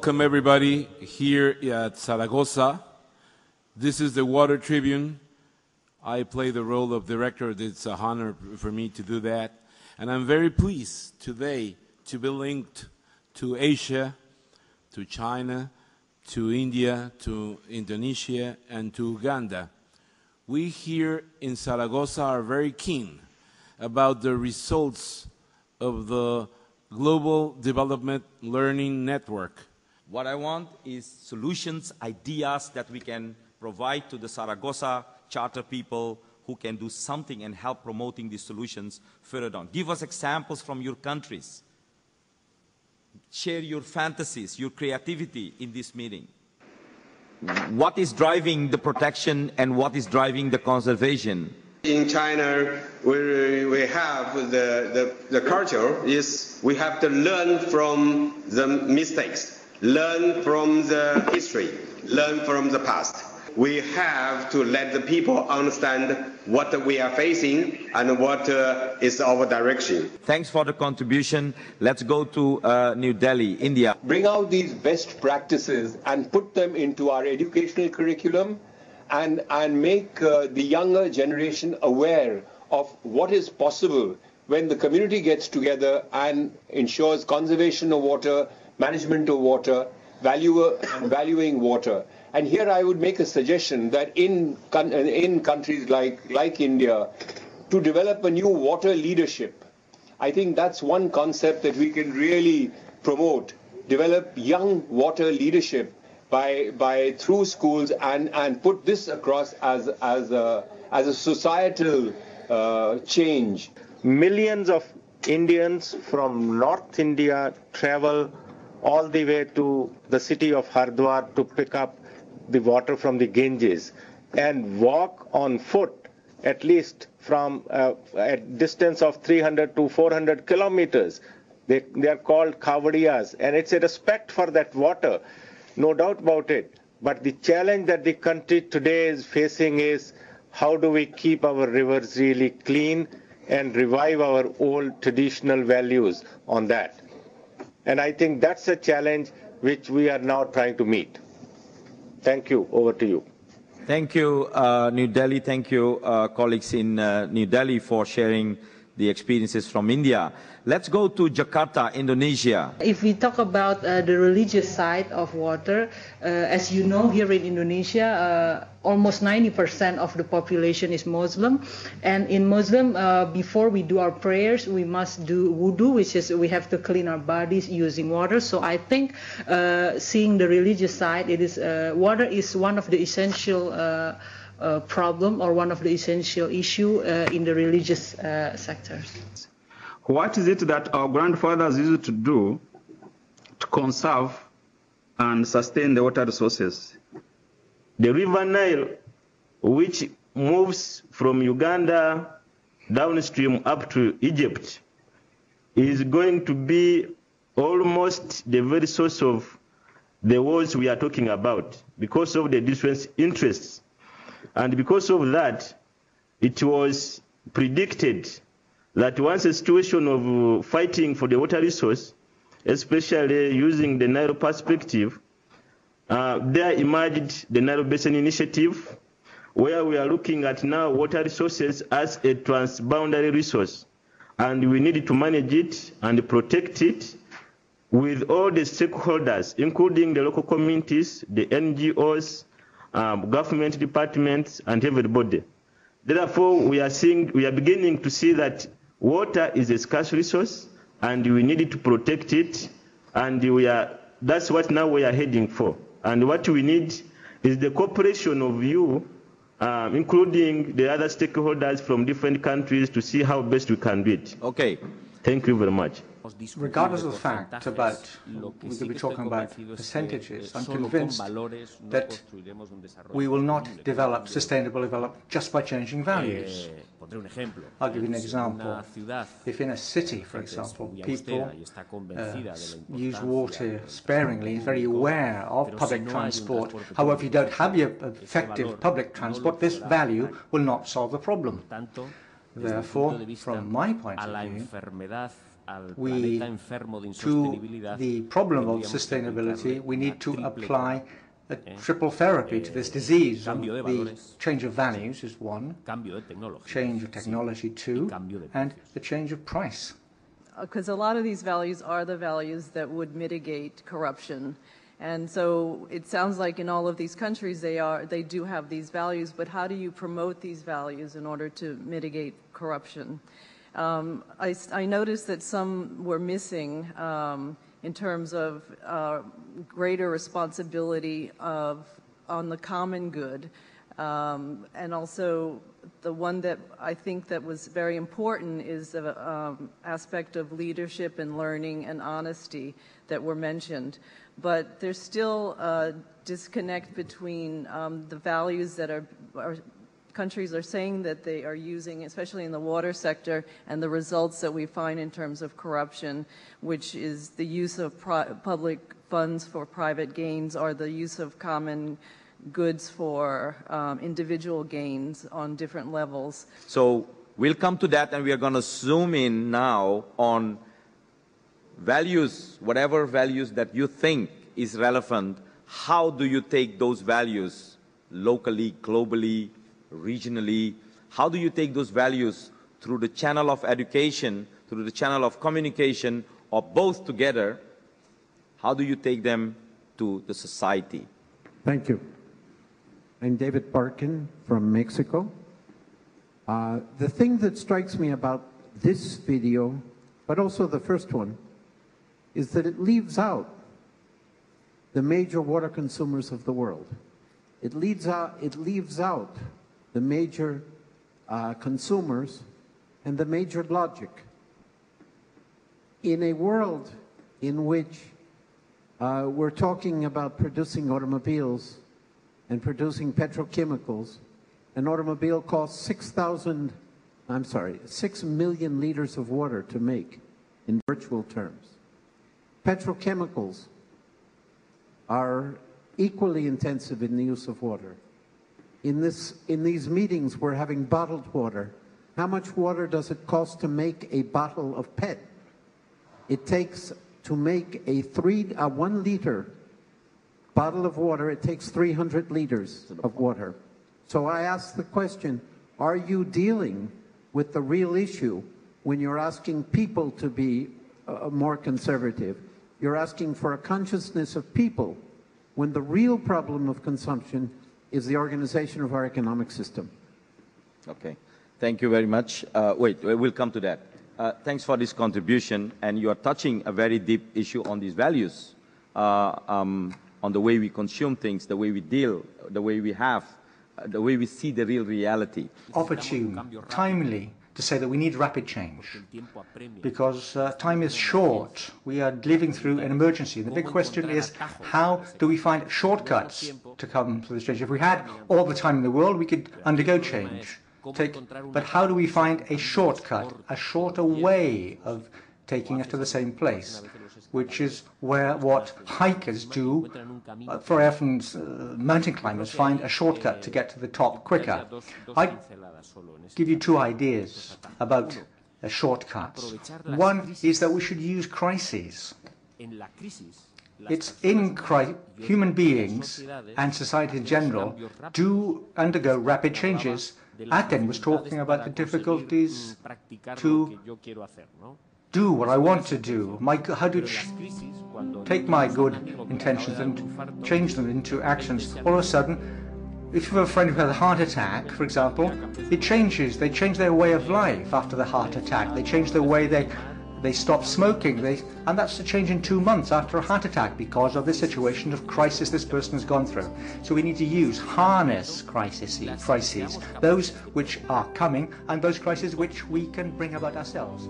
welcome everybody here at Zaragoza. This is the Water Tribune. I play the role of director. It's an honor for me to do that. And I'm very pleased today to be linked to Asia, to China, to India, to Indonesia, and to Uganda. We here in Zaragoza are very keen about the results of the Global Development Learning Network. What I want is solutions, ideas that we can provide to the Zaragoza charter people who can do something and help promoting these solutions further on. Give us examples from your countries. Share your fantasies, your creativity in this meeting. What is driving the protection and what is driving the conservation? In China, we have the culture is we have to learn from the mistakes, learn from the history, learn from the past. We have to let the people understand what we are facing and what is our direction. Thanks for the contribution. Let's go to New Delhi, India. Bring out these best practices and put them into our educational curriculum and make the younger generation aware of what is possible when the community gets together and ensures conservation of water, management of water, valuing water. And here I would make a suggestion that in countries like India, to develop a new water leadership. I think that's one concept that we can really promote, develop young water leadership by through schools and put this across as a societal change. Millions of Indians from North India travel all the way to the city of Hardwar to pick up the water from the Ganges and walk on foot at least from a distance of 300 to 400 kilometers. They are called Kavadiyas, and it's a respect for that water. No doubt about it. But the challenge that the country today is facing is how do we keep our rivers really clean and revive our old traditional values on that. And I think that's a challenge which we are now trying to meet. Thank you. Over to you. Thank you, New Delhi. Thank you, colleagues in New Delhi, for sharing the experiences from India. Let's go to Jakarta, Indonesia. If we talk about the religious side of water, as you know, here in Indonesia, almost 90% of the population is Muslim. And in Muslim, before we do our prayers, we must do wudu, which is we have to clean our bodies using water. So I think seeing the religious side, it is water is one of the essential problem or one of the essential issue in the religious sectors. What is it that our grandfathers used to do to conserve and sustain the water resources? The River Nile, which moves from Uganda downstream up to Egypt, is going to be almost the very source of the wars we are talking about because of the different interests. And because of that, it was predicted that once a situation of fighting for the water resource, especially using the Nile perspective, there emerged the Nile Basin Initiative, where we are looking at now water resources as a transboundary resource. And we need to manage it and protect it with all the stakeholders, including the local communities, the NGOs, government departments, and everybody. Therefore, we are beginning to see that water is a scarce resource, and we need to protect it, and that's what now we are heading for. And what we need is the cooperation of you, including the other stakeholders from different countries, to see how best we can do it. Okay. Thank you very much. Regardless of the fact about we could be talking about percentages, I'm convinced that we will not develop sustainable development just by changing values. I'll give you an example. If in a city, for example, people use water sparingly, very aware of public transport, however, if you don't have effective public transport, this value will not solve the problem. Therefore, from my point of view, to the problem of sustainability, we need to apply a triple therapy to this disease. The change of values is one, change of technology two, and the change of price. Because a lot of these values are the values that would mitigate corruption. And so it sounds like in all of these countries they do have these values, but how do you promote these values in order to mitigate corruption? I noticed that some were missing in terms of greater responsibility on the common good, and also the one that I think that was very important is the aspect of leadership and learning and honesty that were mentioned. But there's still a disconnect between the values that our countries are saying that they are using, especially in the water sector, and the results that we find in terms of corruption, which is the use of public funds for private gains or the use of common goods for individual gains on different levels. So we'll come to that, and we are going to zoom in now on values, whatever values that you think is relevant. How do you take those values locally, globally, regionally? How do you take those values through the channel of education, through the channel of communication, or both together? How do you take them to the society? Thank you. I'm David Barkin from Mexico. The thing that strikes me about this video, but also the first one, is that it leaves out the major water consumers of the world. It leaves out the major consumers and the major logic. In a world in which we're talking about producing automobiles and producing petrochemicals, an automobile costs 6 million liters of water to make in virtual terms. Petrochemicals are equally intensive in the use of water. In these meetings, we're having bottled water. How much water does it cost to make a bottle of PET? It takes, to make a 1 liter bottle of water, it takes 300 liters of water. So I ask the question, are you dealing with the real issue when you're asking people to be more conservative? You're asking for a consciousness of people when the real problem of consumption is the organization of our economic system. Okay, thank you very much. We'll come to that. Thanks for this contribution, and you are touching a very deep issue on these values, on the way we consume things, the way we deal, the way we have, the way we see the real reality. Opportune, timely, to say that we need rapid change, because time is short. We are living through an emergency. The big question is, how do we find shortcuts to come to this change? If we had all the time in the world, we could undergo change. But how do we find a shortcut, a shorter way of taking us to the same place, which is what hikers do. For often mountain climbers find a shortcut to get to the top quicker. I give you two ideas about shortcuts. One is that we should use crises. It's in human beings and society in general do undergo rapid changes. Aten was talking about the difficulties to do what I want to do, how to take my good intentions and change them into actions. All of a sudden, if you have a friend who has a heart attack, for example, they change their way of life after the heart attack. They change the way they stop smoking, and that's a change in 2 months after a heart attack because of the situation of crisis this person has gone through. So we need to harness crises, those which are coming, and those crises which we can bring about ourselves.